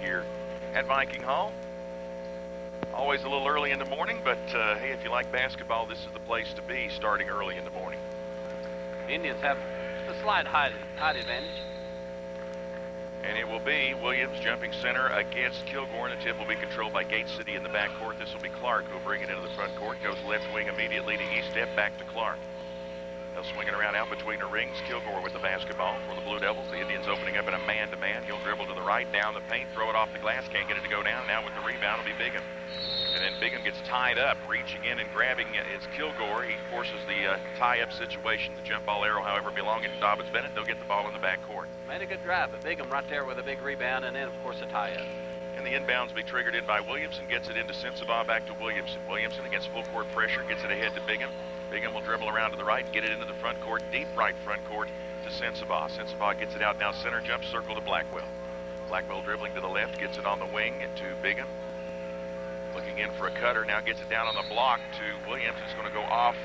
here at Viking Hall. Always a little early in the morning, but hey, if you like basketball, this is the place to be starting early in the morning. Indians have a slight height advantage. And it will be Williams jumping center against Kilgore, and the tip will be controlled by Gate City in the backcourt. This will be Clark who will bring it into the front court. Goes left wing immediately to Eastep, back to Clark. They'll swing it around out between the rings. Kilgore with the basketball for the Blue Devils. The Indians opening up in a man-to-man. He'll dribble to the right, down the paint, throw it off the glass. Can't get it to go down. Now with the rebound will be Bigham. And then Bigham gets tied up, reaching in and grabbing is Kilgore. He forces the tie-up situation. The jump ball arrow, however, belonging to Dobyns Bennett. They'll get the ball in the backcourt. Made a good drive, but Bigham right there with a big rebound, and then, of course, a tie-up. And the inbounds will be triggered in by Williamson. Gets it into Sensabaugh, back to Williamson. Williamson against full court pressure, gets it ahead to Bigham. Bigham will dribble around to the right, get it into the front court, deep right front court to Sensabaugh. Sensabaugh gets it out now, center jump, circle to Blackwell. Blackwell dribbling to the left, gets it on the wing to Bigham. Looking in for a cutter, now gets it down on the block to Williams. It's going to go off,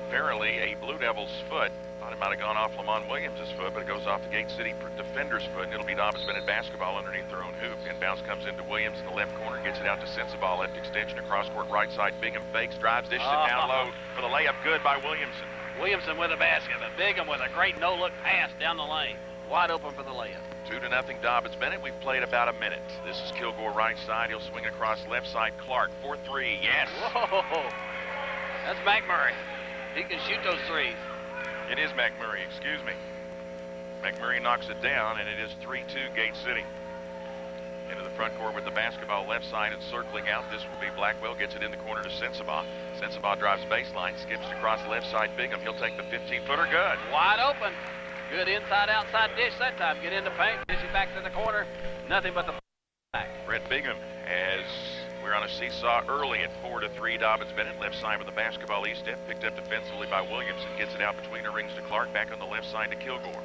apparently, a Blue Devil's foot. Thought it might have gone off Lamont Williams' foot, but it goes off the Gate City defender's foot, and it'll be Dobyns Bennett basketball underneath their own hoop. Inbounds comes into Williams in the left corner, gets it out to Sensabaugh, left extension across court, right side. Bigham fakes, drives, dishes it down low for the layup, good by Williamson. Williamson with a basket, but Bigham with a great no-look pass down the lane. Wide open for the layup. 2-0 Dobyns Bennett. We've played about a minute. This is Kilgore right side. He'll swing across left side. Clark, 4-3, yes. Whoa, that's McMurray. He can shoot those threes. It is McMurray, excuse me. McMurray knocks it down, and it is 3-2 Gate City. Into the front court with the basketball left side and circling out. This will be Blackwell, gets it in the corner to Sensabaugh. Sensabaugh drives baseline, skips across left side Bigham. He'll take the 15-footer, good. Wide open. Good inside-outside dish that time. Get in the paint, dish it back to the corner. Nothing but the back. Brett Bigham, as we're on a seesaw early at 4-3 Dobyns Bennett. Left side with the basketball Eastep, picked up defensively by Williamson. Gets it out between the rings to Clark, back on the left side to Kilgore.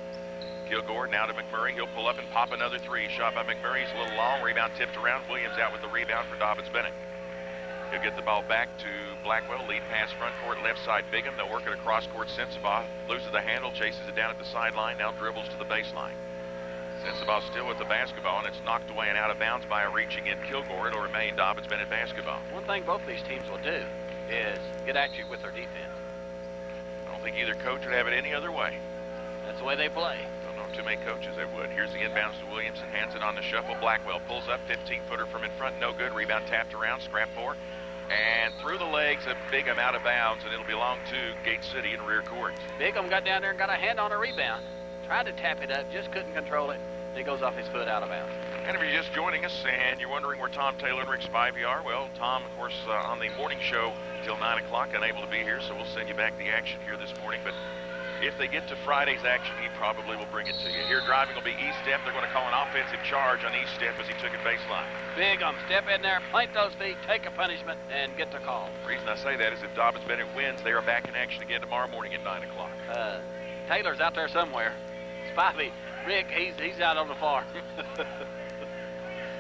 Kilgore now to McMurray. He'll pull up and pop another three. Shot by McMurray. He's a little long. Rebound tipped around. Williams out with the rebound for Dobyns Bennett. He'll get the ball back to Blackwell. Lead pass front court, left side Bigham. They'll work it across court. Sensabaugh loses the handle, chases it down at the sideline. Now dribbles to the baseline. Sensabaugh still with the basketball, and it's knocked away and out of bounds by a reaching in Kilgore. It'll remain Dobyns Bennett basketball. One thing both these teams will do is get at you with their defense. I don't think either coach would have it any other way. That's the way they play. Don't know too many coaches that would. Here's the inbounds to Williamson. Hands it on the shuffle. Blackwell pulls up. 15-footer from in front. No good. Rebound tapped around. Scrap four. And through the legs of Bigham out of bounds, and it'll belong to Gate City in rear court. Bigham got down there and got a hand on a rebound. Tried to tap it up, just couldn't control it. And it goes off his foot out of bounds. And if you're just joining us and you're wondering where Tom Taylor and Rick Spivey are, well, Tom, of course, on the morning show till 9 o'clock, unable to be here, so we'll send you back the action here this morning. But if they get to Friday's action, he probably will bring it to you. Here driving will be Eastep. They're going to call an offensive charge on Eastep as he took it baseline. Bigham, step in there, plant those feet, take a punishment, and get the call. The reason I say that is if Dobyns Bennett wins, they are back in action again tomorrow morning at 9 o'clock. Taylor's out there somewhere. Spivey, Rick, he's out on the farm.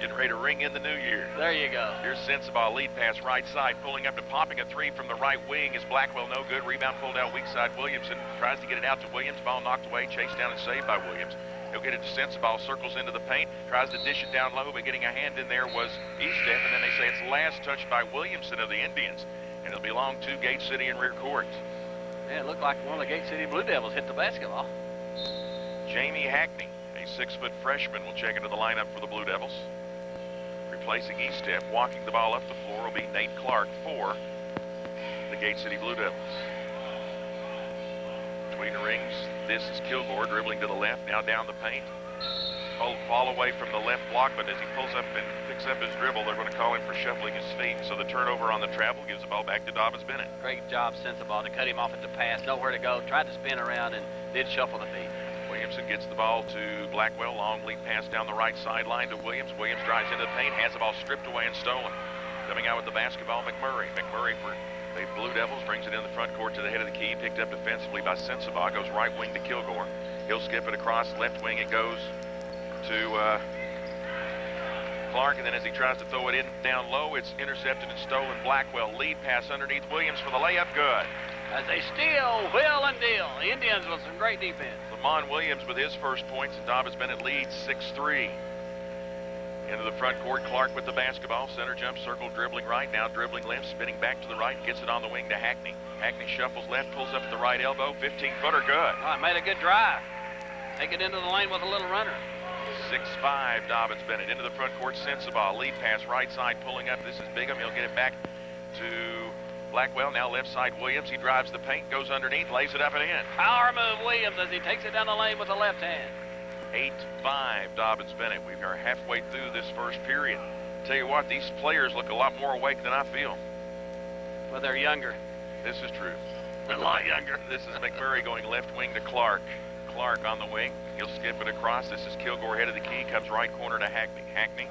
Getting ready to ring in the new year. There you go. Here's Sensabaugh, lead pass right side, pulling up and popping a three from the right wing is Blackwell, no good. Rebound pulled out weak side. Williamson tries to get it out to Williams. Ball knocked away, chased down and saved by Williams. He'll get it to Sensabaugh, circles into the paint, tries to dish it down low, but getting a hand in there was Eastep, and then they say it's last touched by Williamson of the Indians, and it'll belong to Gate City in rear court. Yeah, it looked like one of the Gate City Blue Devils hit the basketball. Jamie Hackney, a 6-foot freshman, will check into the lineup for the Blue Devils. Replacing Eastep, walking the ball up the floor will be Nate Clark for the Gate City Blue Devils. Between the rings, this is Kilgore dribbling to the left, now down the paint. Fall away from the left block, but as he pulls up and picks up his dribble, they're going to call him for shuffling his feet. So the turnover on the travel gives the ball back to Dobyns Bennett. Great job, Sensabaugh, to cut him off at the pass, nowhere to go, tried to spin around and did shuffle the feet. Williamson gets the ball to Blackwell. Long lead pass down the right sideline to Williams. Williams drives into the paint, has the ball stripped away and stolen. Coming out with the basketball, McMurray. McMurray for the Blue Devils brings it in the front court to the head of the key. Picked up defensively by Sensabaugh. Goes right wing to Kilgore. He'll skip it across left wing. It goes to Clark, and then as he tries to throw it in down low, it's intercepted and stolen. Blackwell lead pass underneath Williams for the layup. Good. As they steal, wheel, and deal. The Indians with some great defense. Lamont Williams with his first points, and Dobyns Bennett leads 6-3. Into the front court, Clark with the basketball. Center jump circle, dribbling right, now dribbling left, spinning back to the right, gets it on the wing to Hackney. Hackney shuffles left, pulls up at the right elbow, 15-footer good. Oh, made a good drive. Take it into the lane with a little runner. 6-5, Dobyns Bennett. Into the front court, Sensabaugh. Lead pass, right side, pulling up. This is Bigham. He'll get it back to Blackwell. Now left side, Williams. He drives the paint, goes underneath, lays it up and in. Power move, Williams, as he takes it down the lane with the left hand. 8-5, Dobyns Bennett. We are halfway through this first period. Tell you what, these players look a lot more awake than I feel. Well, they're younger. This is true. A lot younger. This is McMurray going left wing to Clark. Clark on the wing. He'll skip it across. This is Kilgore head of the key. Comes right corner to Hackney. Hackney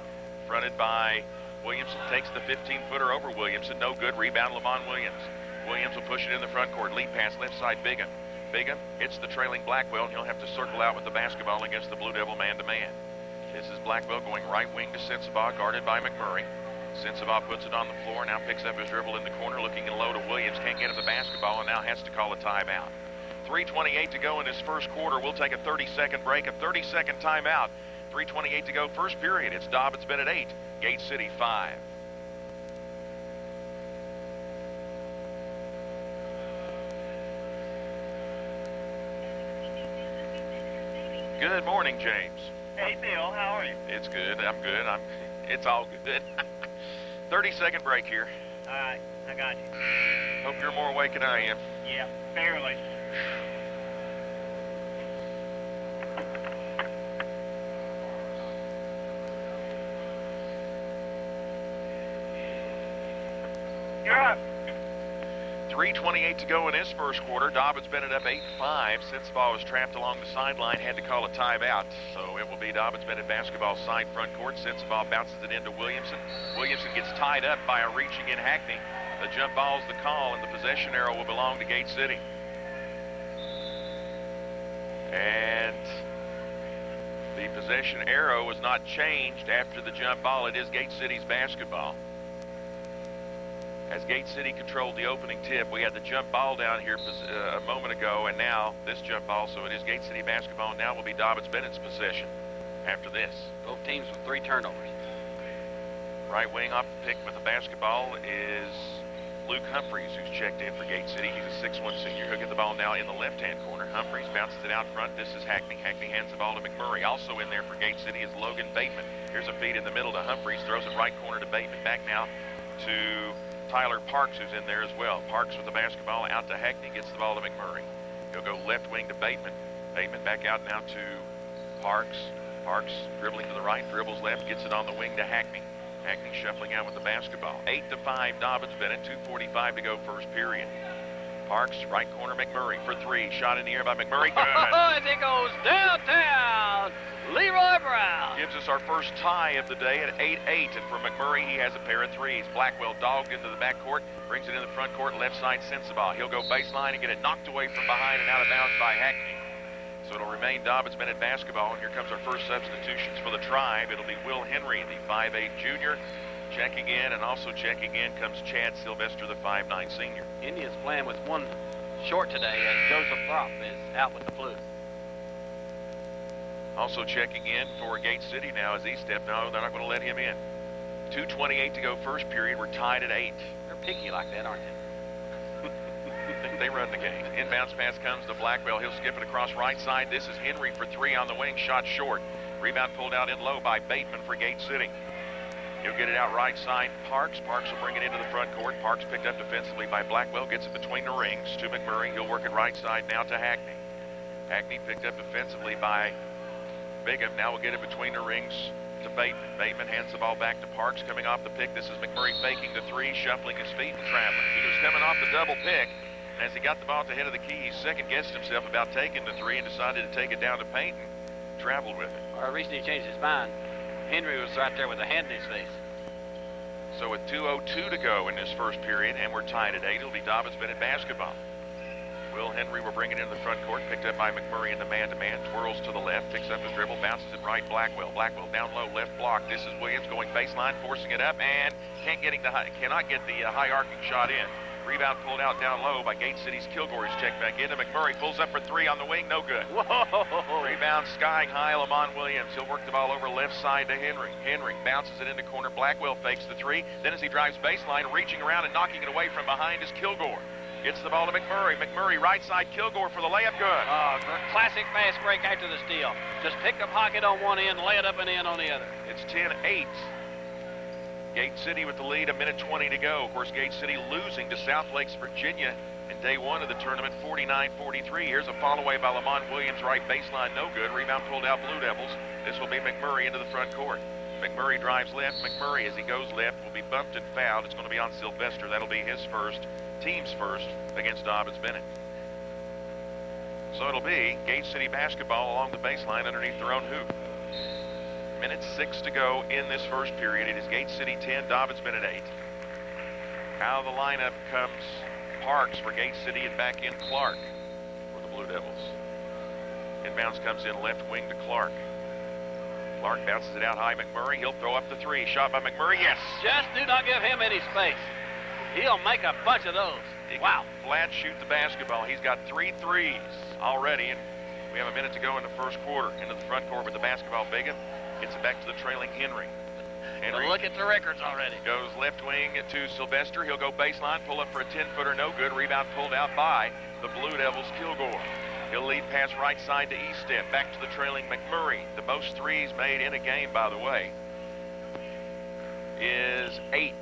fronted by Williamson. Takes the 15-footer over Williamson. No good. Rebound Lamont Williams. Williams will push it in the front court. Lead pass left side Bigham. Bigham hits the trailing Blackwell, and he'll have to circle out with the basketball against the Blue Devil man-to-man. This is Blackwell going right wing to Sensabaugh, guarded by McMurray. Sensabaugh puts it on the floor, now picks up his dribble in the corner, looking in low to Williams. Can't get him the basketball, and now has to call a timeout. 3:28 to go in this first quarter. We'll take a 30-second break, a 30-second timeout. 3:28 to go, first period. It's Dobyns Bennett 8, Gate City 5. Good morning, James. Hey, Bill, how are you? It's good. I'm good. It's all good. 30-second break here. All right, I got you. Hope you're more awake than I am. Yeah, barely. You're up. 3:28 to go in this first quarter. Dobyns Bennett up 8-5. Sensabaugh was trapped along the sideline, had to call a timeout. So it will be Dobyns Bennett basketball side front court. Sensabaugh bounces it into Williamson. Williamson gets tied up by a reaching in Hackney. The jump ball's the call, and the possession arrow will belong to Gate City. And the possession arrow was not changed after the jump ball. It is Gate City's basketball. As Gate City controlled the opening tip, we had the jump ball down here a moment ago, and now this jump ball, so it is Gate City basketball, and now will be Dobyns Bennett's possession after this. Both teams with 3 turnovers. Right wing off the pick with the basketball is Luke Humphreys, who's checked in for Gate City. He's a 6'1 senior. He'll get the ball now in the left-hand corner. Humphreys bounces it out front. This is Hackney. Hackney hands the ball to McMurray. Also in there for Gate City is Logan Bateman. Here's a feed in the middle to Humphreys. Throws it right corner to Bateman. Back now to Tyler Parks, who's in there as well. Parks with the basketball out to Hackney, gets the ball to McMurray. He'll go left wing to Bateman. Bateman back out now to Parks. Parks dribbling to the right, dribbles left, gets it on the wing to Hackney. Hackney shuffling out with the basketball. 8-5 Dobyns Bennett, 2:45 to go first period. Parks, right corner McMurray for 3. Shot in the air by McMurray. Good. As it goes downtown, Leroy Brown. Gives us our first tie of the day at 8-8. And for McMurray, he has a pair of 3s. Blackwell dogged into the backcourt, brings it in the front court, left side Sensabaugh. He'll go baseline and get it knocked away from behind and out of bounds by Hackney. So it'll remain Dobyns Bennett basketball. And here comes our first substitutions for the Tribe. It'll be Will Henry, the 5'8 junior, checking in, and also checking in comes Chad Sylvester, the 5'9 senior. Indians playing with 1 short today as Joseph Throp is out with the flu. Also checking in for Gate City now as he stepped. No, they're not going to let him in. 2:28 to go first period. We're tied at 8. They're picky like that, aren't they? They run the game. Inbounds pass comes to Blackwell. He'll skip it across right side. This is Henry for 3 on the wing. Shot short. Rebound pulled out in low by Bateman for Gate City. He'll get it out right side. Parks will bring it into the front court. Parks picked up defensively by Blackwell. Gets it between the rings to McMurray. He'll work it right side now to Hackney. Hackney picked up defensively by Bigham. Now we'll get it between the rings to Bateman. Bateman hands the ball back to Parks coming off the pick. This is McMurray faking the 3, shuffling his feet and traveling. He was coming off the double pick. And as he got the ball at the head of the key, he second-guessed himself about taking the 3 and decided to take it down to paint and traveled with it. Or recently changed his mind. Henry was right there with a hand in his face. So with 2:02 to go in this first period, and we're tied at 8, it'll be Dobyns Bennett basketball. Will Henry will bring it into the front court, picked up by McMurray in the man-to-man, twirls to the left, picks up his dribble, bounces it right, Blackwell. Blackwell down low, left block. This is Williams going baseline, forcing it up, and cannot get the high arcing shot in. Rebound pulled out down low by Gate City's Kilgore. He's checked back into McMurray. Pulls up for three on the wing. No good. Whoa. Rebound skying high. Lamont Williams. He'll work the ball over left side to Henry. Henry bounces it into corner. Blackwell fakes the three. Then as he drives baseline, reaching around and knocking it away from behind is Kilgore. Gets the ball to McMurray. McMurray right side. Kilgore for the layup. Good. Classic fast break after the steal. Just pick the pocket on one end, lay it up and in on the other. It's 10-8. Gate City with the lead, 1:20 to go. Of course, Gate City losing to South Lakes, Virginia in day one of the tournament, 49-43. Here's a fall away by Lamont Williams, right baseline, no good. Rebound pulled out Blue Devils. This will be McMurray into the front court. McMurray drives left. McMurray, as he goes left, will be bumped and fouled. It's going to be on Sylvester. That'll be his first, team's first, against Dobyns Bennett. So it'll be Gate City basketball along the baseline underneath their own hoop. 1:06 to go in this first period. It is Gate City 10, Dobyns Bennett 8. Out of the lineup comes Parks for Gate City and back in Clark for the Blue Devils. Inbounds comes in left wing to Clark. Clark bounces it out high. McMurray, he'll throw up the three. Shot by McMurray, yes. Just do not give him any space. He'll make a bunch of those. Wow. Flat shoot the basketball. He's got 3 threes already, and we have a minute to go in the first quarter. Into the front court with the basketball. Biggin gets it back to the trailing Henry. Henry look at the records already. Goes left wing to Sylvester. He'll go baseline, pull up for a 10-footer, no good. Rebound pulled out by the Blue Devils, Kilgore. He'll lead pass right side to Eastep. Back to the trailing McMurray. The most threes made in a game, by the way, is 8.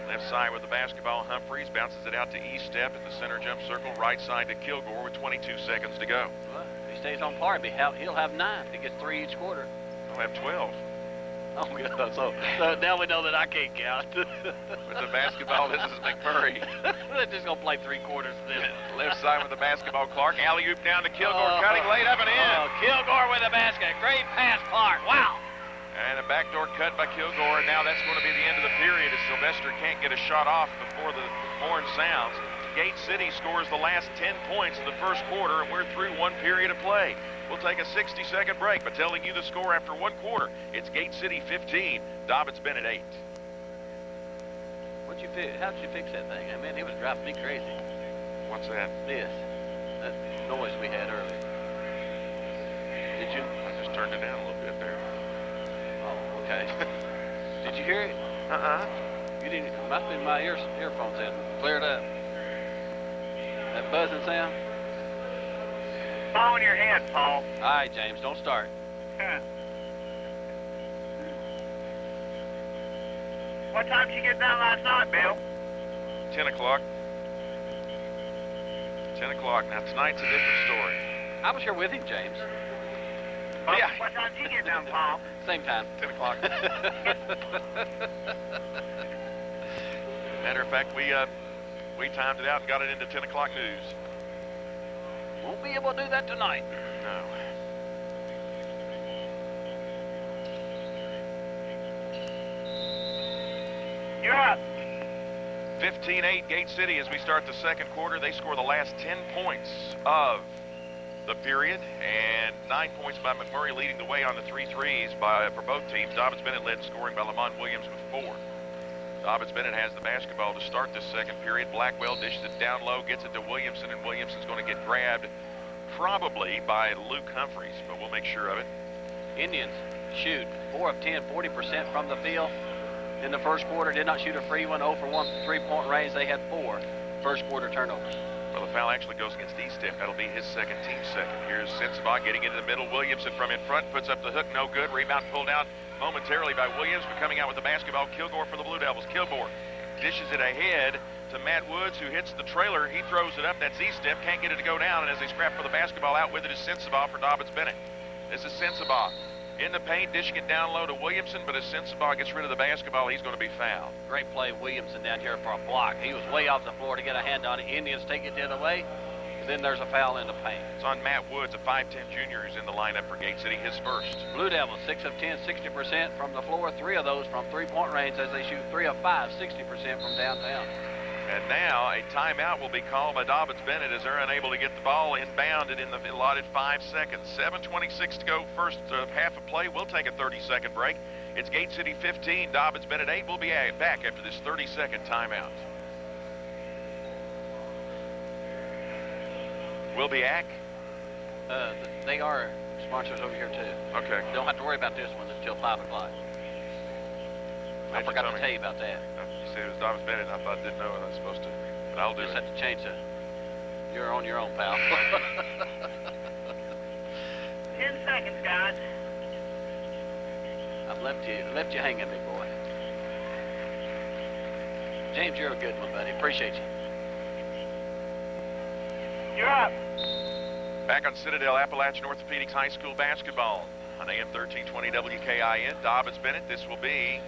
Left side with the basketball, Humphreys bounces it out to Eastep at the center jump circle. Right side to Kilgore with 22 seconds to go. Well, if he stays on Arby, he'll have 9. He gets 3 each quarter. He'll have 12. Oh, God. So now we know that I can't count. With the basketball, this is McMurray. They're just going to play 3 quarters of this. Left side with the basketball, Clark. Alley-oop down to Kilgore, cutting, laid up and in. Kilgore with the basket. Great pass, Clark. Wow. And a backdoor cut by Kilgore, and now that's going to be the end of the period as Sylvester can't get a shot off before the horn sounds. Gate City scores the last 10 points in the first quarter, and we're through 1 period of play. We'll take a 60-second break by telling you the score after 1 quarter. It's Gate City 15, Dobyns Bennett 8. How'd you fix that thing? I mean, it was driving me crazy. What's that? That noise we had earlier. Did you? I just turned it down a little bit there. Oh, okay. Did you hear it? You didn't. It must have been my earphones in. Cleared up. That buzzing sound? Phone in your head, Paul. All right, James, don't start. What time did you get down last night, Bill? 10 o'clock. 10 o'clock. Now, tonight's a different story. I was here with him, James. Yeah. What time did you get down, Paul? Same time. 10 o'clock. Matter of fact, we timed it out and got it into 10 o'clock news. Won't be able to do that tonight. No. You're up. 15-8 Gate City as we start the second quarter. They score the last 10 points of the period, and 9 points by McMurray, leading the way on the 3 threes for both teams. Dobyns Bennett led in scoring by Lamont Williams with 4. Dobyns Bennett has the basketball to start this second period. Blackwell dishes it down low, gets it to Williamson, and Williamson's going to get grabbed probably by Luke Humphreys, but we'll make sure of it. Indians shoot 4 of 10, 40% from the field. In the first quarter, did not shoot a free one, 0 for 1 from 3-point range. They had 4 first quarter turnovers. Well, the foul actually goes against Eastep. That'll be his second, team second. Here's Sensabaugh getting into the middle. Williamson from in front puts up the hook, no good. Rebound pulled out momentarily by Williams, but coming out with the basketball, Kilgore for the Blue Devils. Kilgore dishes it ahead to Matt Woods, who hits the trailer. He throws it up. That's Eastep. Can't get it to go down, and as they scrap for the basketball, out with it is Sensabaugh for Dobyns Bennett. This is Sensabaugh in the paint, dishing it down low to Williamson, but as Sensabaugh gets rid of the basketball, he's going to be fouled. Great play, Williamson down here for a block. He was way off the floor to get a hand on it. Indians take it the other way, and then there's a foul in the paint. It's on Matt Woods, a 5'10 junior who's in the lineup for Gate City, his first. Blue Devils, 6 of 10, 60% from the floor. 3 of those from 3-point range as they shoot 3 of 5, 60% from downtown. And now a timeout will be called by Dobyns Bennett as they're unable to get the ball inbounded in the allotted 5 seconds. 7:26 to go, first half of play. We'll take a 30-second break. It's Gate City 15, Dobyns Bennett 8. We'll be back after this 30-second timeout. Will be ACK? They are sponsors over here too. Okay. Don't have to worry about this one until 5 o'clock. I forgot to tell you about that. You said it was Dobyns Bennett. I thought I didn't know I was supposed to, but I'll do it. Just have to change it. You're on your own, pal. 10 seconds, guys. I've left you hanging, big boy. James, you're a good one, buddy. Appreciate you. You're up. Back on Citadel Appalachian Orthopedics High School basketball on AM 1320 WKIN. Dobyns Bennett. This will be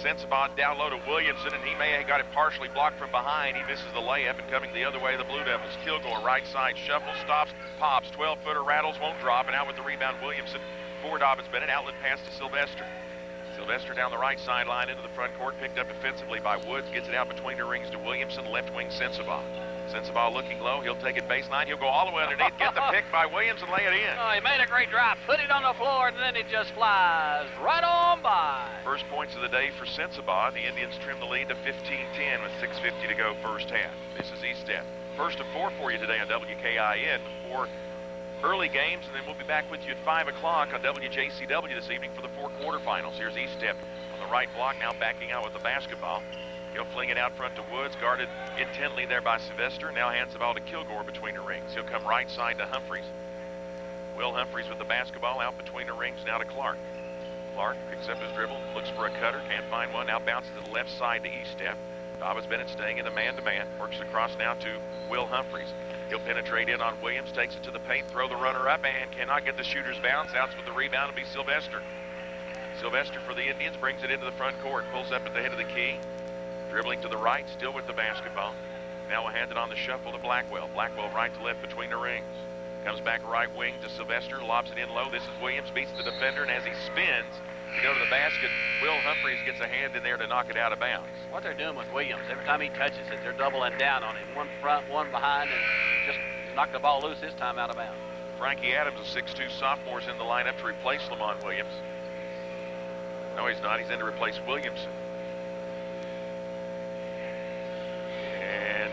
Sensabaugh down low to Williamson, and he may have got it partially blocked from behind. He misses the layup, and coming the other way, the Blue Devils. Kilgore, right side, shuffle, stops, pops, 12-footer, rattles, won't drop, and out with the rebound, Williamson for Dobyns Bennett. Outlet pass to Sylvester. Sylvester down the right sideline into the front court, picked up defensively by Woods, gets it out between the rings to Williamson, left wing Sensabaugh. Sensabaugh looking low, he'll take it baseline, he'll go all the way underneath, get the pick by Williams and lay it in. Oh, he made a great drive, put it on the floor, and then it just flies right on by. First points of the day for Sensabaugh. The Indians trim the lead to 15-10 with 6:50 to go first half. This is ESTEP. First of 4 for you today on WKIN for early games, and then we'll be back with you at 5 o'clock on WJCW this evening for the 4 quarterfinals. Here's ESTEP on the right block, now backing out with the basketball. He'll fling it out front to Woods, guarded intently there by Sylvester. Now hands the ball to Kilgore between the rings. He'll come right side to Humphreys. Will Humphreys with the basketball out between the rings now to Clark. Clark picks up his dribble, looks for a cutter, can't find one. Now bounces to the left side to ESTEP. Dobyns Bennett staying in the man-to-man. Works across now to Will Humphreys. He'll penetrate in on Williams, takes it to the paint, throw the runner up, and cannot get the shooter's bounce. Outs with the rebound will be Sylvester. Sylvester for the Indians brings it into the front court, pulls up at the head of the key. Dribbling to the right, still with the basketball. Now we'll hand it on the shuffle to Blackwell. Blackwell right to left between the rings. Comes back right wing to Sylvester, lobs it in low. This is Williams, beats the defender, and as he spins to go to the basket, Will Humphreys gets a hand in there to knock it out of bounds. What they're doing with Williams, every time he touches it, they're doubling down on him. One front, one behind, and just knocked the ball loose this time out of bounds. Frankie Adams, a 6'2 sophomore, is in the lineup to replace Lamont Williams. No, he's not. He's in to replace Williamson. And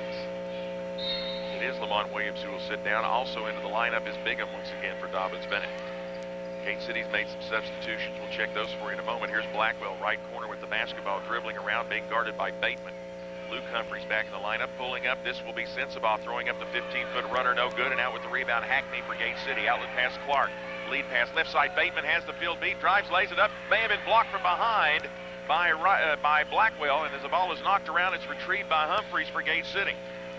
it is Lamont Williams who will sit down. Also into the lineup is Bigham once again for Dobyns Bennett. Gate City's made some substitutions. We'll check those for you in a moment. Here's Blackwell, right corner with the basketball, dribbling around, being guarded by Bateman. Luke Humphreys back in the lineup, pulling up. This will be Sensabaugh, throwing up the 15-foot runner, no good, and out with the rebound, Hackney for Gate City. Outlet pass, Clark. Lead pass, left side, Bateman has the field beat, drives, lays it up. May have been blocked from behind by Blackwell, and as the ball is knocked around, it's retrieved by Humphreys for Gate City.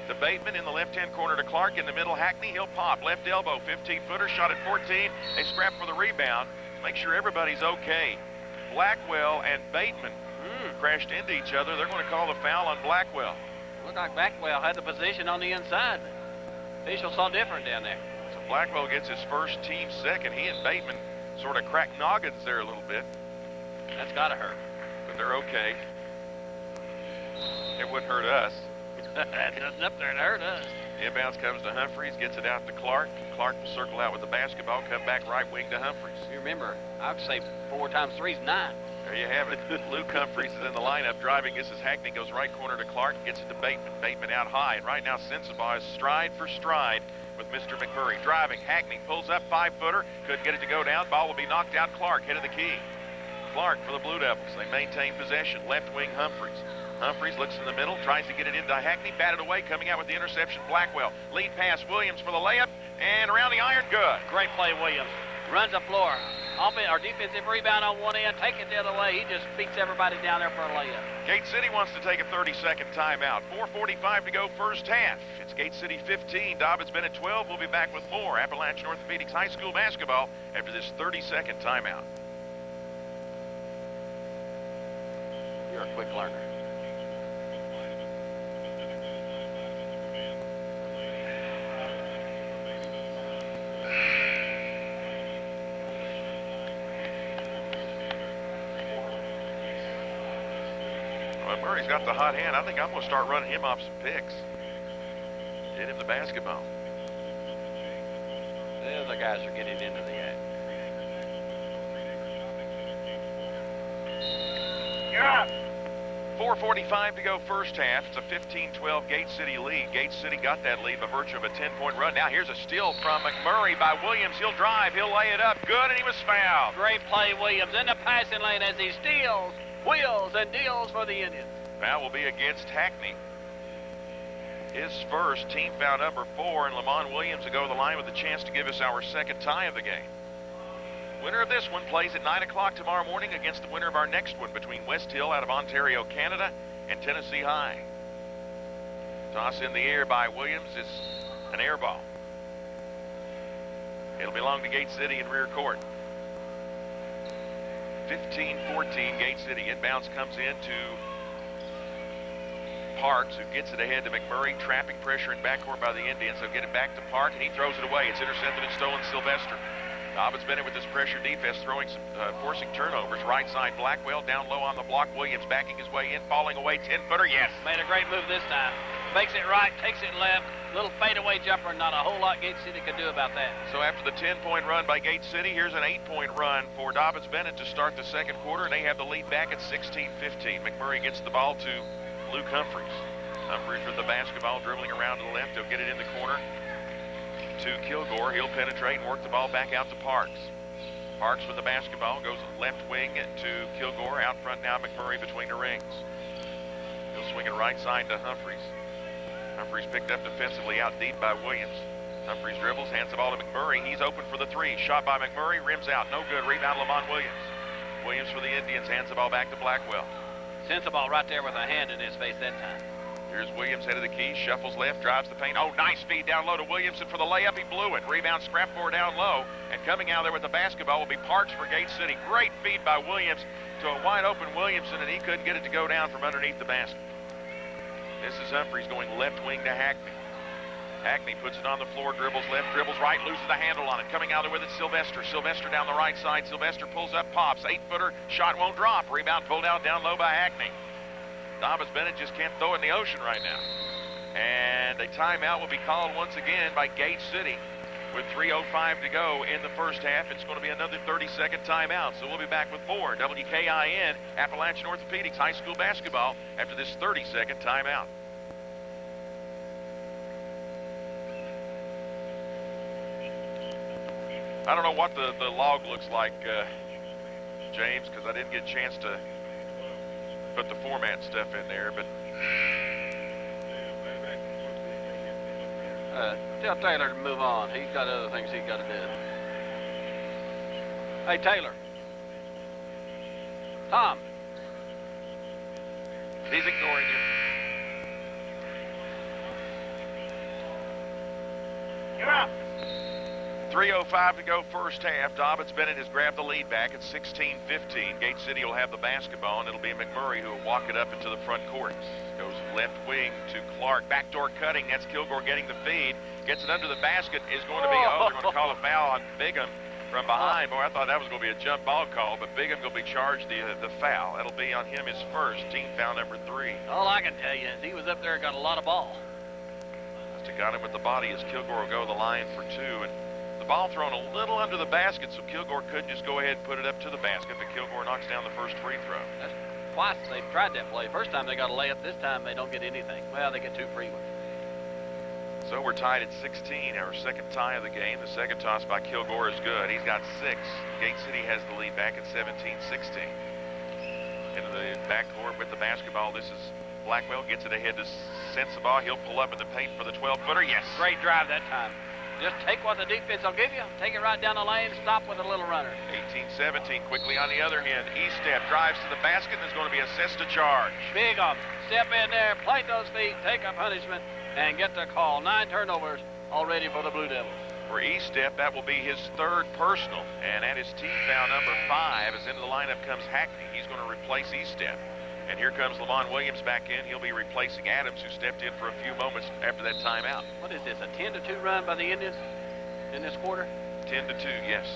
To Bateman in the left-hand corner to Clark. In the middle, Hackney, he'll pop. Left elbow, 15-footer, shot at 14. They scrap for the rebound. Make sure everybody's okay. Blackwell and Bateman crashed into each other. They're going to call the foul on Blackwell. Looked like Blackwell had the position on the inside. Official saw different down there. So Blackwell gets his first, team second. He and Bateman sort of cracked noggins there a little bit. That's got to hurt. But they're okay. It wouldn't hurt us. That's up there and hurt us. Inbounds comes to Humphreys, gets it out to Clark. Clark will circle out with the basketball, come back right wing to Humphreys. You remember, I would say 4 times 3 is 9. There you have it. Luke Humphreys is in the lineup, driving. This is Hackney, goes right corner to Clark, gets it to Bateman. Bateman out high, and right now Sensabaugh is stride for stride with Mr. McMurray. Driving, Hackney pulls up, 5-footer, couldn't get it to go down. Ball will be knocked out. Clark, head of the key. Clark for the Blue Devils. They maintain possession. Left wing Humphreys. Humphreys looks in the middle, tries to get it into Hackney, batted away, coming out with the interception, Blackwell. Lead pass, Williams for the layup, and around the iron, good. Great play, Williams. Runs the floor. Our defensive rebound on one end, take it the other way. He just beats everybody down there for a layup. Gate City wants to take a 30-second timeout. 4:45 to go first half. It's Gate City 15, Dobyns Bennett 12. We'll be back with more Appalachian Orthopedics High School basketball after this 30-second timeout. You're a quick learner. Well, Murray's got the hot hand. I think I'm going to start running him off some picks. Get him the basketball. The other guys are getting into the act. You're up. 4:45 to go first half. It's a 15-12 Gate City lead. Gate City got that lead by virtue of a 10-point run. Now here's a steal from McMurray by Williams. He'll drive, he'll lay it up. Good, and he was fouled. Great play, Williams, in the passing lane as he steals, wheels, and deals for the Indians. Foul will be against Hackney. His first, team foul number 4, and Lamont Williams will go to the line with a chance to give us our second tie of the game. Winner of this one plays at 9 o'clock tomorrow morning against the winner of our next one between West Hill out of Ontario, Canada, and Tennessee High. Toss in the air by Williams is an air ball. It'll belong to Gate City in rear court. 15-14 Gate City. Inbounds comes in to Parks, who gets it ahead to McMurray. Trapping pressure in backcourt by the Indians. They'll get it back to Park, and he throws it away. It's intercepted and stolen. Sylvester. Dobyns Bennett with his pressure defense, throwing some, forcing turnovers. Right side, Blackwell down low on the block. Williams backing his way in, falling away, 10-footer, yes. Made a great move this time. Makes it right, takes it left. Little fadeaway jumper, not a whole lot Gate City could do about that. So after the 10-point run by Gate City, here's an 8-point run for Dobyns Bennett to start the second quarter, and they have the lead back at 16-15. McMurray gets the ball to Luke Humphreys. Humphreys with the basketball, dribbling around to the left. He'll get it in the corner to Kilgore. He'll penetrate and work the ball back out to Parks. Parks with the basketball goes left wing to Kilgore. Out front now, McMurray between the rings. He'll swing it right side to Humphreys. Humphreys picked up defensively out deep by Williams. Humphreys dribbles, hands the ball to McMurray. He's open for the three. Shot by McMurray, rims out. No good. Rebound Lamont Williams. Williams for the Indians, hands the ball back to Blackwell. Sends the ball right there with a hand in his face that time. Here's Williams, head of the key, shuffles left, drives the paint. Oh, nice feed down low to Williamson for the layup. He blew it. Rebound, scrap for down low. And coming out there with the basketball will be Parks for Gate City. Great feed by Williams to a wide open Williamson, and he couldn't get it to go down from underneath the basket. This is Humphreys going left wing to Hackney. Hackney puts it on the floor, dribbles left, dribbles right, loses the handle on it. Coming out there with it, Sylvester. Sylvester down the right side. Sylvester pulls up, pops. 8-footer, shot won't drop. Rebound pulled out down low by Hackney. Dobyns Bennett just can't throw it in the ocean right now. And a timeout will be called once again by Gate City. With 3:05 to go in the first half, it's going to be another 30-second timeout. So we'll be back with more WKIN Appalachian Orthopedics High School basketball after this 30-second timeout. I don't know what the log looks like, James, because I didn't get a chance to put the format stuff in there, but tell Taylor to move on. He's got other things he's got to do. Hey, Taylor. Tom. He's ignoring you. You're up. 3:05 to go first half. Dobyns Bennett has grabbed the lead back at 16-15. Gate City will have the basketball, and it'll be McMurray who will walk it up into the front court. Goes left wing to Clark. Backdoor cutting. That's Kilgore getting the feed. Gets it under the basket. Is going to be, they're going to call a foul on Bigham from behind. Boy, I thought that was going to be a jump ball call, but Bigham will be charged the foul. That'll be on him his first, team foul number 3. All I can tell you is he was up there and got a lot of ball. Must have got him with the body as Kilgore will go to the line for 2. And the ball thrown a little under the basket, so Kilgore couldn't just go ahead and put it up to the basket, but Kilgore knocks down the first free throw. That's twice they've tried that play. First time they got a layup. This time they don't get anything. Well, they get 2 free ones. So we're tied at 16, our second tie of the game. The second toss by Kilgore is good. He's got 6. Gate City has the lead back at 17-16. Into the backcourt with the basketball. This is Blackwell, gets it ahead to Sensabaugh. He'll pull up in the paint for the 12-footer. Yes. Great drive that time. Just take what the defense will give you, take it right down the lane, stop with a little runner. 18-17, quickly on the other hand. E-step drives to the basket and is going to be assessed a charge. Big on. Step in there, plant those feet, take a punishment, and get the call. 9 turnovers already for the Blue Devils. For E-step, that will be his 3rd personal. And at his team foul number 5, as into the lineup comes Hackney. He's going to replace E-step. And here comes Lamont Williams back in. He'll be replacing Adams, who stepped in for a few moments after that timeout. What is this, a 10-2 run by the Indians in this quarter? 10-2, yes.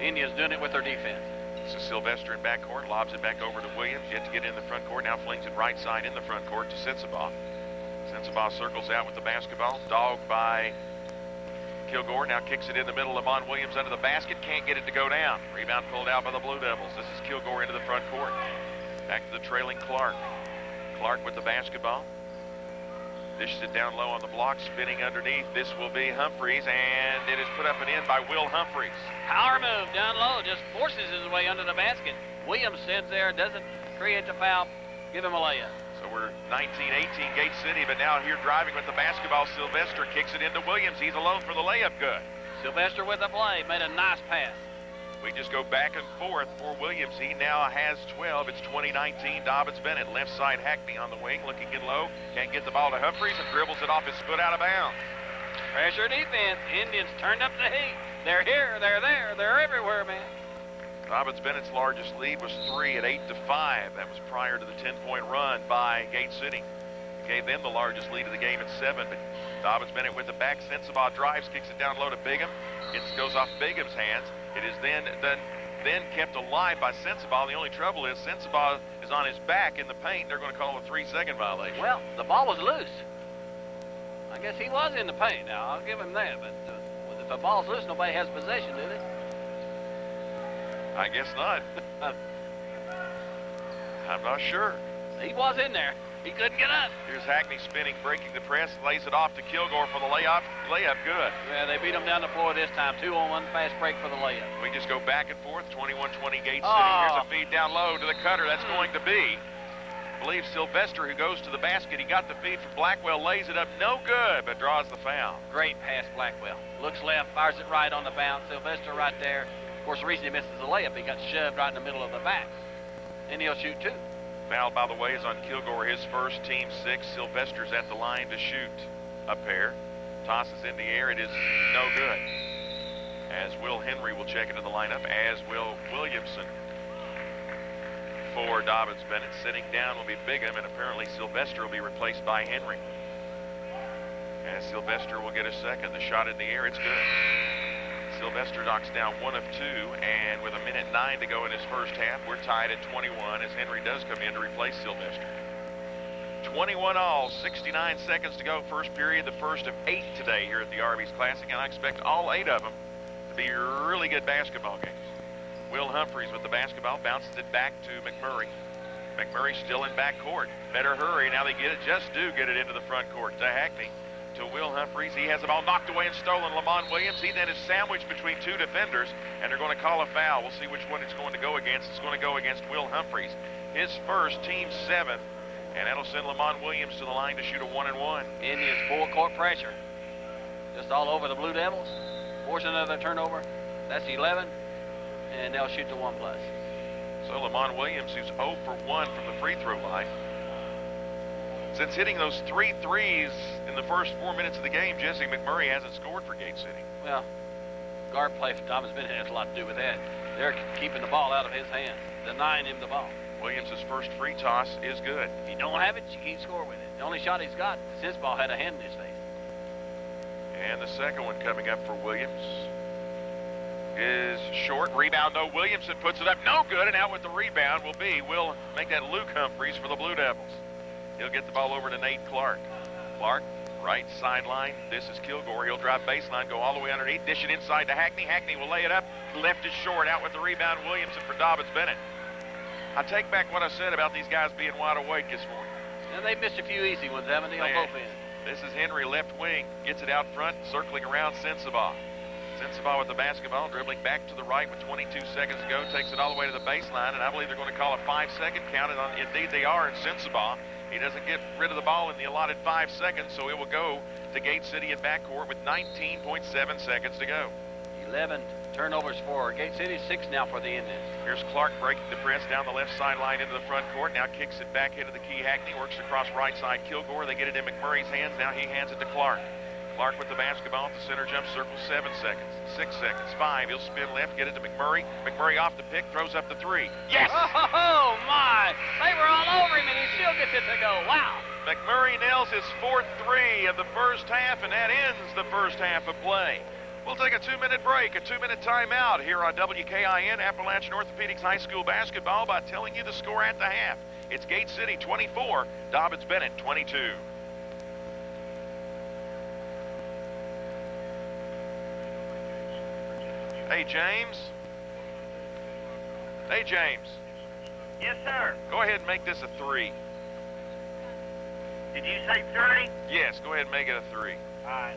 The Indians doing it with their defense. This is Sylvester in backcourt, lobs it back over to Williams. Yet to get in the front court, now flings it right side in the front court to Sensabaugh. Sensabaugh circles out with the basketball, dogged by Kilgore. Now kicks it in the middle. Lamont Williams under the basket, can't get it to go down. Rebound pulled out by the Blue Devils. This is Kilgore into the front court. Back to the trailing Clark. Clark with the basketball. Dishes it down low on the block, spinning underneath. This will be Humphreys, and it is put up and in by Will Humphreys. Power move down low, just forces his way under the basket. Williams sends there, doesn't create the foul, give him a layup. So we're 19-18 Gate City, but now here driving with the basketball, Sylvester kicks it into Williams. He's alone for the layup, good. Sylvester with the play, made a nice pass. We just go back and forth for Williams. He now has 12. It's 2019 Dobyns Bennett. Left side Hackney on the wing, looking in low. Can't get the ball to Humphreys and dribbles it off his foot out of bounds. Pressure defense. Indians turned up the heat. They're here, they're there, they're everywhere, man. Dobyns Bennett's largest lead was 3 at 8-5. That was prior to the 10-point run by Gate City. Gave them the largest lead of the game at 7, but Dobyns Bennett with the back. Sensabaugh drives, kicks it down low to Bigham. Goes off Bigham's hands. It is then kept alive by Sensabaugh. The only trouble is Sensabaugh is on his back in the paint. They're going to call a 3-second violation. Well, the ball was loose. I guess he was in the paint. Now, I'll give him that. But if the ball's loose, nobody has possession, do they? I guess not. I'm not sure. He was in there. He couldn't get up. Here's Hackney spinning, breaking the press, lays it off to Kilgore for the layup. Layup good. Yeah, they beat him down the floor this time. 2-on-1 fast break for the layup. We just go back and forth. 21-20 Gate City. Oh. Here's a feed down low to the cutter. That's going to be, I believe, Sylvester, who goes to the basket. He got the feed from Blackwell, lays it up. No good, but draws the foul. Great pass, Blackwell. Looks left, fires it right on the bounce. Sylvester right there. Of course, the reason he misses the layup, he got shoved right in the middle of the back. And he'll shoot 2. Foul, by the way, is on Kilgore, his first, team 6. Sylvester's at the line to shoot a pair. Tosses in the air. It is no good. As Will Henry will check into the lineup, as will Williamson. For Dobyns Bennett. Sitting down will be Bigham, and apparently Sylvester will be replaced by Henry. As Sylvester will get a second. The shot in the air, it's good. Sylvester knocks down 1 of 2, and with 1:09 to go in his first half, we're tied at 21 as Henry does come in to replace Sylvester. 21 all, 69 seconds to go, first period, the first of 8 today here at the Arby's Classic, and I expect all 8 of them to be really good basketball games. Will Humphreys with the basketball, bounces it back to McMurray. McMurray still in back court. Better hurry, now they get it, just do get it into the front court to Hackney. To Will Humphreys. He has the ball knocked away and stolen. Lamont Williams. He then is sandwiched between 2 defenders, and they're going to call a foul. We'll see which one it's going to go against. It's going to go against Will Humphreys. His first, team 7, and that'll send Lamont Williams to the line to shoot a 1-and-1. Indians full court pressure. Just all over the Blue Devils. Force another turnover. That's 11, and they'll shoot the 1+. So Lamont Williams, who's 0 for 1 from the free throw line. Since hitting those 3 threes in the first 4 minutes of the game, Jesse McMurray hasn't scored for Gate City. Well, guard play for Dobyns Bennett has a lot to do with that. They're keeping the ball out of his hands, denying him the ball. Williams' first free toss is good. If you don't have it, you can't score with it. The only shot he's got, since ball had a hand in his face. And the second one coming up for Williams is short. Rebound, though. Williamson puts it up. No good, and out with the rebound will make that Luke Humphreys for the Blue Devils. He'll get the ball over to Nate Clark. Clark, right sideline. This is Kilgore. He'll drive baseline, go all the way underneath, dish it inside to Hackney. Hackney will lay it up. Left is short. Out with the rebound, Williamson for Dobyns Bennett. I take back what I said about these guys being wide awake this morning. And they've missed a few easy ones, haven't they, on both ends? This is Henry, left wing. Gets it out front, circling around Sensabaugh. Sensabaugh with the basketball, dribbling back to the right with 22 seconds to go. Takes it all the way to the baseline, and I believe they're going to call a 5-second count. And indeed they are in Sensabaugh. He doesn't get rid of the ball in the allotted 5 seconds, so it will go to Gate City in backcourt with 19.7 seconds to go. 11 turnovers for Gate City, 6 now for the Indians. Here's Clark breaking the press down the left sideline into the front court. Now kicks it back into the key Hackney, works across right side Kilgore. They get it in McMurray's hands. Now he hands it to Clark. Clark with the basketball at the center jump circle, 7 seconds, 6 seconds, 5. He'll spin left, get it to McMurray. McMurray off the pick, throws up the 3. Yes! Oh, my! They were all over him, and he still gets it to go. Wow! McMurray nails his 4th 3 of the first half, and that ends the first half of play. We'll take a 2-minute break, a 2-minute timeout here on WKIN Appalachian Orthopedics High School Basketball by telling you the score at the half. It's Gate City 24, Dobyns Bennett 22. Hey, James. Hey, James. Yes, sir. Go ahead and make this a 3. Did you say 3? Yes, go ahead and make it a 3. All right.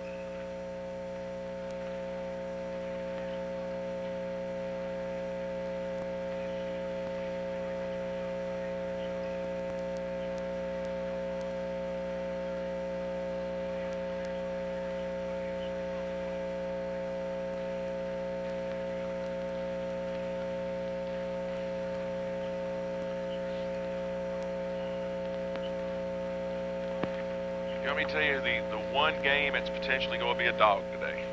Let me tell you the one game it's potentially going to be a dog today.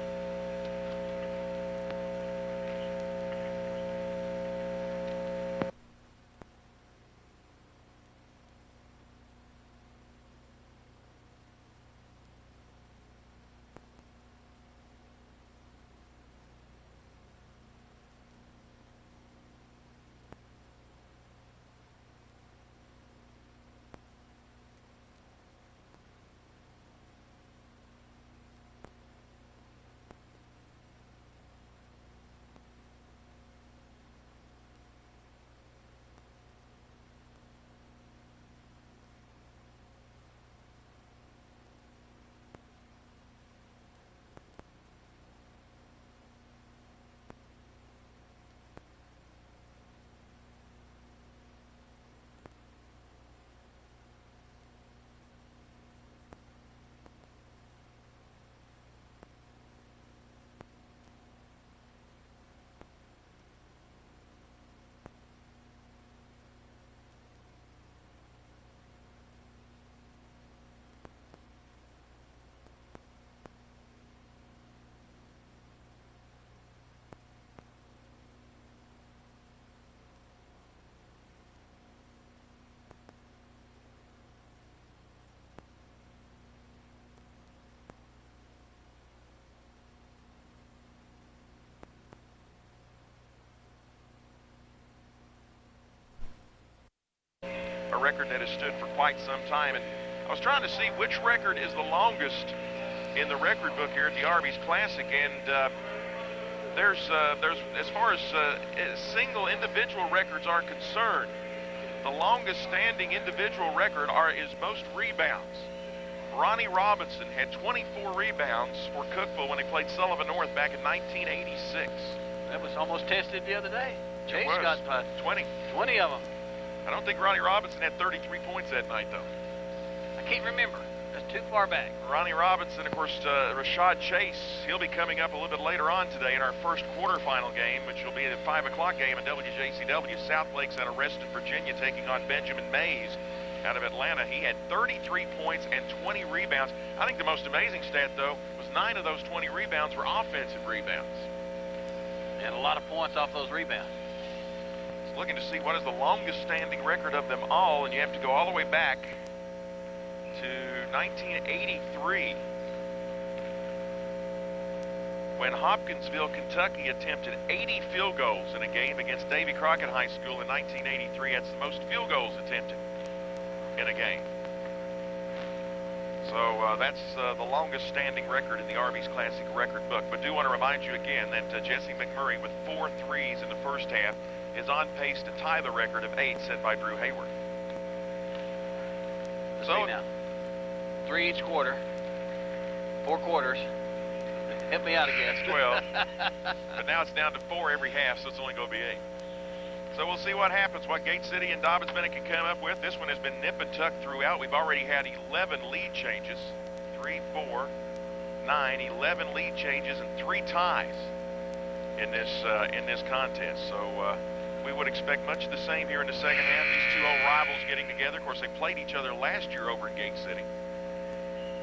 A record that has stood for quite some time, and I was trying to see which record is the longest in the record book here at the Arby's Classic, and there's as far as single individual records are concerned, the longest standing individual record is most rebounds. Ronnie Robinson had 24 rebounds for Cookeville when they played Sullivan North back in 1986. That was almost tested the other day. Chase was. got 20. 20 of them. I don't think Ronnie Robinson had 33 points that night, though. I can't remember. That's too far back. Ronnie Robinson, of course, Rashad Chase, he'll be coming up a little bit later on today in our first quarterfinal game, which will be a 5 o'clock game in WJCW. South Lakes out of Reston, Virginia, taking on Benjamin Mays out of Atlanta. He had 33 points and 20 rebounds. I think the most amazing stat, though, was 9 of those 20 rebounds were offensive rebounds. And a lot of points off those rebounds. Looking to see what is the longest standing record of them all, and you have to go all the way back to 1983 when Hopkinsville, Kentucky attempted 80 field goals in a game against Davy Crockett High School in 1983. That's the most field goals attempted in a game. So that's the longest standing record in the Arby's Classic record book. But do want to remind you again that Jesse McMurray with 4 threes in the first half is on pace to tie the record of 8 set by Drew Hayward. So now, 3 each quarter, 4 quarters. Help me out again. 12. But now it's down to 4 every half, so it's only going to be 8. So we'll see what happens, what Gate City and Dobyns Bennett can come up with. This one has been nip and tuck throughout. We've already had 11 lead changes. 3, 4, 9, 11 lead changes and 3 ties in this contest. So we would expect much of the same here in the second half. These two old rivals getting together. Of course, they played each other last year over in Gate City.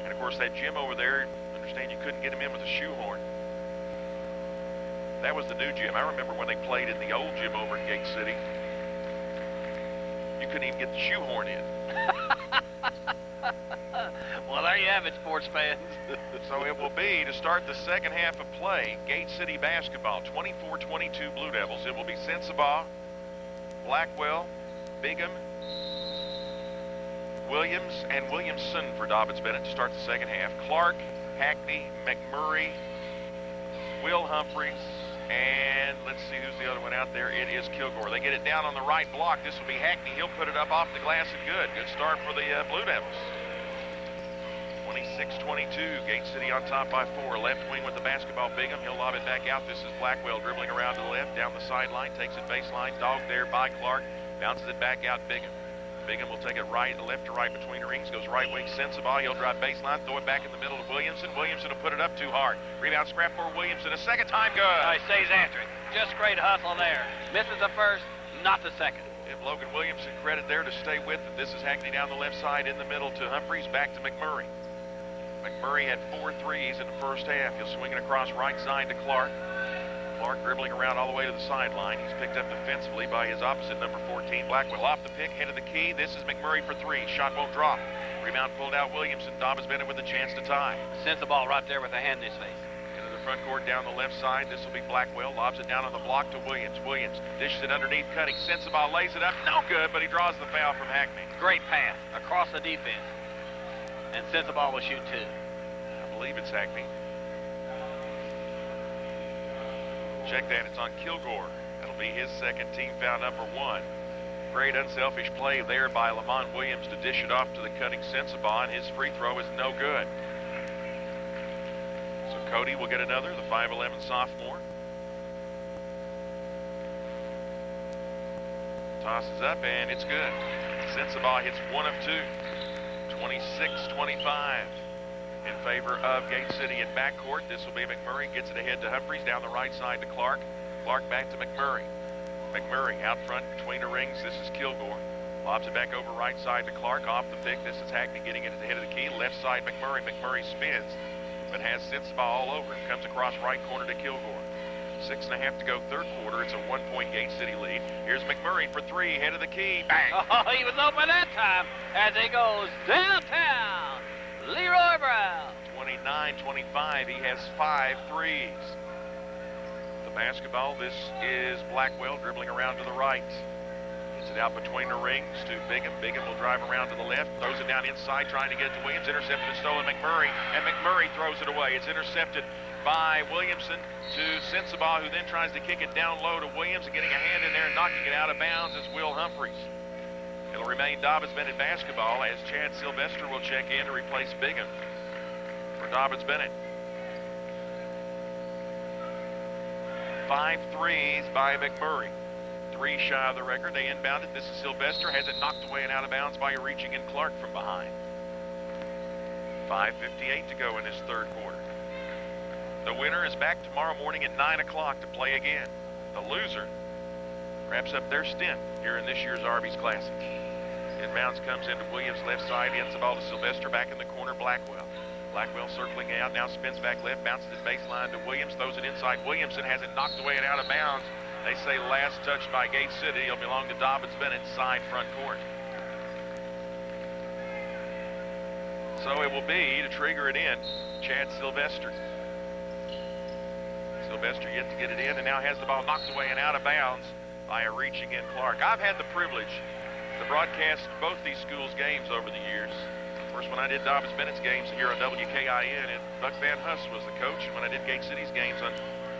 And of course, that gym over there, I understand you couldn't get him in with a shoehorn. That was the new gym. I remember when they played in the old gym over in Gate City. You couldn't even get the shoehorn in. Well, there you have it, sports fans. So it will be, to start the second half of play, Gate City basketball, 24-22 Blue Devils. It will be Sensabaugh, Blackwell, Bigham, Williams, and Williamson for Dobyns Bennett to start the second half. Clark, Hackney, McMurray, Will Humphreys, and let's see who's the other one out there. It is Kilgore. They get it down on the right block. This will be Hackney. He'll put it up off the glass and good. Good start for the Blue Devils. 26-22, Gate City on top by 4. Left wing with the basketball, Bingham. He'll lob it back out. This is Blackwell dribbling around to the left, down the sideline, takes it baseline, dogged there by Clark, bounces it back out, Bingham. Bingham will take it left to right between the rings, goes right wing, Sensabaugh. He'll drive baseline, throw it back in the middle to Williamson. Williamson will put it up too hard. Rebound scrap for Williamson, a second time good. He stays after it. Just great hustle there. Misses the first, not the second. Give Logan Williamson credit there to stay with it. This is Hackney down the left side, in the middle to Humphreys, back to McMurray. McMurray had 4 threes in the first half. He'll swing it across right side to Clark. Clark dribbling around all the way to the sideline. He's picked up defensively by his opposite, number 14, Blackwell. Off the pick, head of the key. This is McMurray for 3. Shot won't drop. Rebound pulled out Williamson. Dobyns Bennett with a chance to tie. Sends the ball right there with a hand in his face. Into the front court down the left side. This will be Blackwell. Lobs it down on the block to Williams. Williams dishes it underneath, cutting. Sensabaugh lays it up. No good, but he draws the foul from Hackney. Great pass across the defense. And Sensabaugh will shoot 2. I believe it's Hackney. Check that, it's on Kilgore. That'll be his second, team foul number 1. Great unselfish play there by Lamont Williams to dish it off to the cutting Sensabaugh, and his free throw is no good. So Cody will get another, the 5'11 sophomore. Tosses up, and it's good. Sensabaugh hits 1 of 2. 26-25. In favor of Gate City in backcourt. This will be McMurray. Gets it ahead to Humphreys. Down the right side to Clark. Clark back to McMurray. McMurray out front between the rings. This is Kilgore. Lobs it back over right side to Clark. Off the pick. This is Hackney getting it at the head of the key. Left side McMurray. McMurray spins, but has Sensabaugh all over him. Comes across right corner to Kilgore. 6.5 to go third quarter. It's a 1-point Gate City lead. Here's McMurray for 3. Head of the key. Bang! Oh, he was open that time as he goes downtown. Leroy Brown. 29-25. He has 5 threes. The basketball, this is Blackwell dribbling around to the right. Gets it out between the rings to Bingham. Bingham will drive around to the left. Throws it down inside, trying to get to Williams. Intercepted and stolen McMurray. And McMurray throws it away. It's intercepted by Williamson to Sensabaugh, who then tries to kick it down low to Williams, and getting a hand in there and knocking it out of bounds is Will Humphreys. It'll remain Dobyns Bennett basketball as Chad Sylvester will check in to replace Bingham for Dobyns Bennett. 5 threes by McMurray. 3 shy of the record. They inbound it. This is Sylvester. Has it knocked away and out of bounds by reaching in Clark from behind. 5:58 to go in this third quarter. The winner is back tomorrow morning at 9 o'clock to play again. The loser wraps up their stint here in this year's Arby's Classic. Inbounds comes into Williams left side, ends the ball to Sylvester, back in the corner, Blackwell. Blackwell circling out, now spins back left, bounces it baseline to Williams, throws it inside. Williamson has it knocked away and out of bounds. They say last touched by Gate City. It'll belong to Dobyns Bennett, side front court. So it will be, to trigger it in, Chad Sylvester. Sylvester yet to get it in, and now has the ball knocked away and out of bounds by a reaching in Clark. I've had the privilege to broadcast both these schools' games over the years. Of course, when I did Dobyns Bennett's games here on WKIN, Buck Van Huss was the coach, and when I did Gate City's games on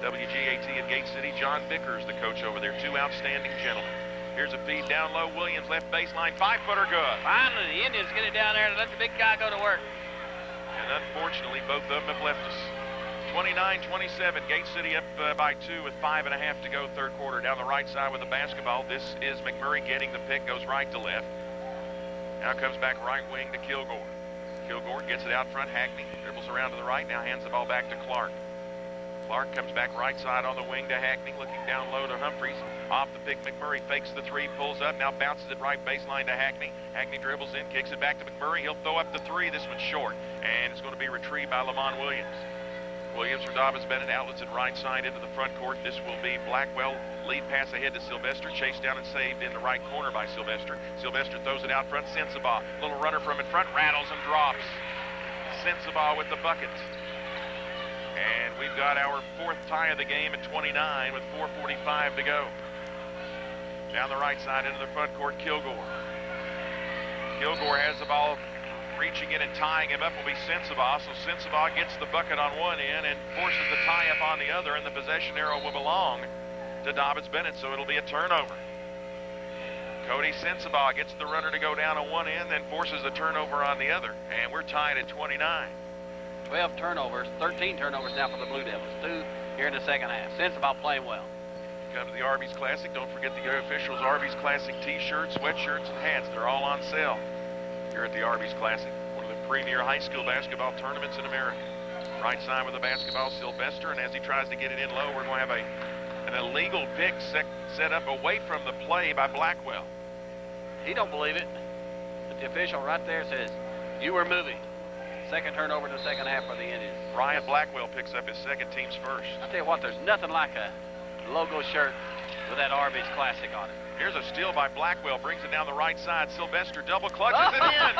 WGAT in Gate City, John Vickers, the coach over there. 2 outstanding gentlemen. Here's a feed down low. Williams left baseline, 5-footer good. Finally, the Indians get it down there to let the big guy go to work. And unfortunately, both of them have left us. 29-27, Gate City up by 2 with 5.5 to go third quarter. Down the right side with the basketball. This is McMurray getting the pick, goes right to left. Now comes back right wing to Kilgore. Kilgore gets it out front. Hackney dribbles around to the right, now hands the ball back to Clark. Clark comes back right side on the wing to Hackney, looking down low to Humphreys. Off the pick, McMurray fakes the 3, pulls up, now bounces it right baseline to Hackney. Hackney dribbles in, kicks it back to McMurray. He'll throw up the 3. This one's short, and it's going to be retrieved by Lamont Williams. Williams for Dobyns Bennett, outlets it right side into the front court. This will be Blackwell. Lead pass ahead to Sylvester, chased down and saved in the right corner by Sylvester. Sylvester throws it out front, Sensabaugh. Little runner from in front, rattles and drops. Sensabaugh with the bucket. And we've got our 4th tie of the game at 29 with 4:45 to go. Down the right side into the front court, Kilgore. Kilgore has the ball. Reaching in and tying him up will be Sensabaugh. So Sensabaugh gets the bucket on one end and forces the tie-up on the other, and the possession arrow will belong to Dobyns Bennett, so it'll be a turnover. Cody Sensabaugh gets the runner to go down on one end, then forces a turnover on the other, and we're tied at 29. 12 turnovers, 13 turnovers now for the Blue Devils. 2 here in the second half. Sensabaugh playing well. Come to the Arby's Classic. Don't forget the officials Arby's Classic t-shirts, sweatshirts, and hats. They're all on sale here at the Arby's Classic, one of the premier high school basketball tournaments in America. Right side with the basketball, Sylvester, and as he tries to get it in low, we're going to have an illegal pick set up away from the play by Blackwell. He don't believe it, but the official right there says, you were moving. Second turnover in the second half for the Indians. Ryan Blackwell picks up his second, team's first. I'll tell you what, there's nothing like a logo shirt with that Arby's Classic on it. Here's a steal by Blackwell, brings it down the right side. Sylvester double clutches it in.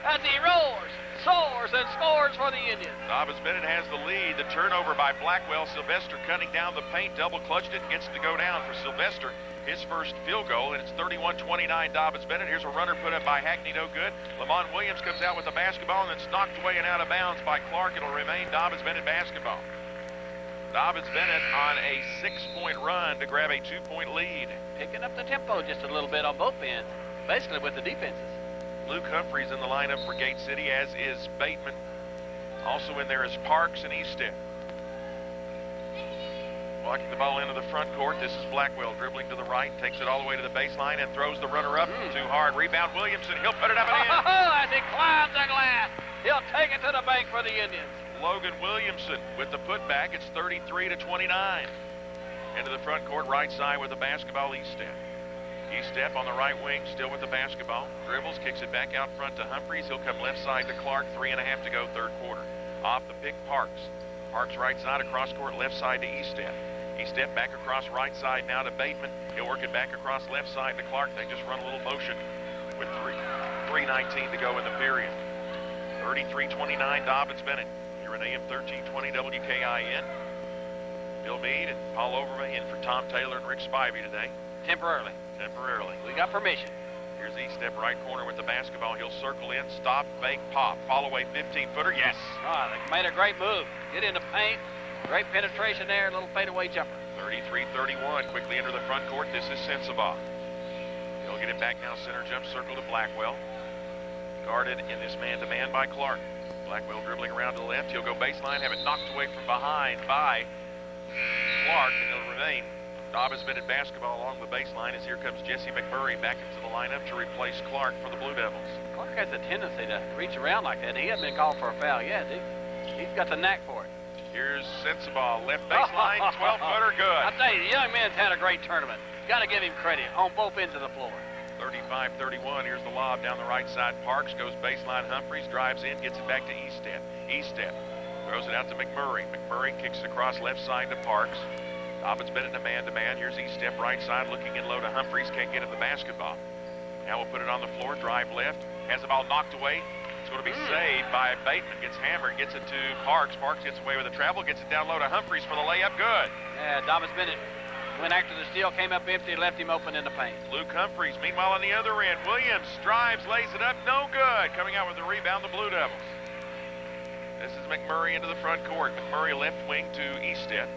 As he roars, soars, and scores for the Indians. Dobyns Bennett has the lead. The turnover by Blackwell. Sylvester cutting down the paint, double clutched it, gets it to go down for Sylvester. His first field goal, and it's 31-29 Dobyns Bennett. Here's a runner put up by Hackney, no good. Lamont Williams comes out with the basketball, and then it's knocked away and out of bounds by Clark. It'll remain Dobyns Bennett basketball. Dobyns Bennett on a 6-point run to grab a 2-point lead. Picking up the tempo just a little bit on both ends, basically with the defenses. Luke Humphreys in the lineup for Gate City, as is Bateman. Also in there is Parks and Easton. Walking the ball into the front court. This is Blackwell dribbling to the right, takes it all the way to the baseline and throws the runner up. Too hard. Rebound Williamson. He'll put it up and in. As he climbs the glass, he'll take it to the bank for the Indians. Logan Williamson with the putback. It's 33-29. Into the front court, right side with the basketball, Eastep. Eastep on the right wing, still with the basketball. Dribbles, kicks it back out front to Humphreys. He'll come left side to Clark. 3.5 to go, third quarter. Off the pick, Parks. Parks right side, across court, left side to Eastep. Eastep back across right side now to Bateman. He'll work it back across left side to Clark. They just run a little motion with 3:19 to go in the period. 33-29 Dobyns Bennett. You're an AM 1320 WKIN. Bill Meade and Paul Overby in for Tom Taylor and Rick Spivey today. Temporarily. We got permission. Here's Eastep right corner with the basketball. He'll circle in, stop, fake, pop. Fall away 15-footer, yes. They made a great move. Get in the paint. Great penetration there, a little fadeaway jumper. 33-31, quickly enter the front court. This is Sensabaugh. He'll get it back now, center jump circle to Blackwell. Guarded in this man-to-man by Clark. Blackwell dribbling around to the left. He'll go baseline, have it knocked away from behind by Clark, and it'll remain Dobyns Bennett basketball along the baseline as here comes Jesse McMurray back into the lineup to replace Clark for the Blue Devils. Clark has a tendency to reach around like that, and he hasn't been called for a foul yet. He's got the knack for it. Here's Sensabaugh, left baseline, 12-footer, good. I tell you, the young man's had a great tournament. Got to give him credit on both ends of the floor. 35-31, here's the lob down the right side. Parks goes baseline, Humphreys drives in, gets it back to Eastep. Eastep throws it out to McMurray. McMurray kicks it across left side to Parks. Dobyns Bennett in a man-to-man. Here's Eastep right side, looking in low to Humphreys, can't get at the basketball. Now we'll put it on the floor, drive left, has the ball knocked away. It's going to be saved by Bateman. Gets hammered, gets it to Parks. Parks gets away with a travel, gets it down low to Humphreys for the layup. Good. Yeah, Dobyns Bennett went after the steal, came up empty, left him open in the paint. Luke Humphreys, meanwhile on the other end. Williams drives, lays it up, no good. Coming out with the rebound, the Blue Devils. This is McMurray into the front court. McMurray left wing to Eastep.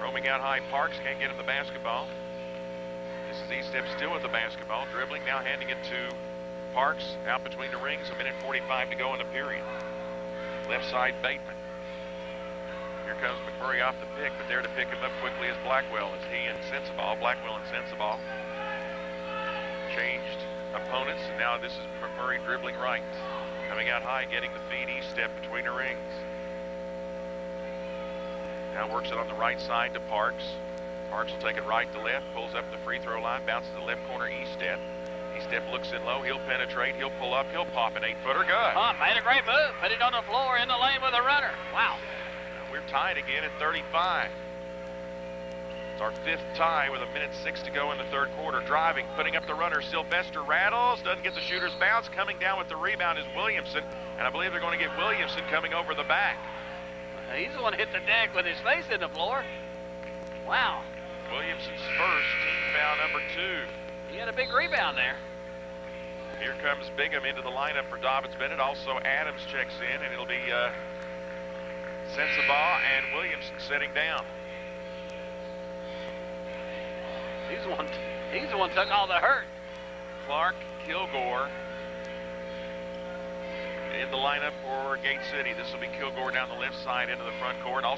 Roaming out high, Parks can't get him the basketball. This is Eastep still with the basketball, dribbling, now handing it to Parks out between the rings, 1:45 to go in the period. Left side, Bateman. Here comes McMurray off the pick, but there to pick him up quickly is Blackwell as he and Sensabaugh. Blackwell and Sensabaugh changed opponents, and now this is McMurray dribbling right. Coming out high, getting the feed, Eastep between the rings. Now works it on the right side to Parks. Parks will take it right to left, pulls up the free throw line, bounces to the left corner, Eastep. Eastep looks in low, he'll penetrate, he'll pull up, he'll pop an 8-footer, good. Made a great move, put it on the floor in the lane with a runner. Wow. We're tied again at 35. It's our 5th tie with 1:06 to go in the third quarter. Driving, putting up the runner, Sylvester rattles, doesn't get the shooter's bounce. Coming down with the rebound is Williamson, and I believe they're going to get Williamson coming over the back. He's the one who hit the deck with his face in the floor. Wow. Williamson's first, team foul number 2. He had a big rebound there. Here comes Bigham into the lineup for Dobyns Bennett. Also Adams checks in, and it'll be Sensabaugh and Williamson sitting down. He's the one took all the hurt. Clark Kilgore in the lineup for Gate City. This will be Kilgore down the left side into the front court. Also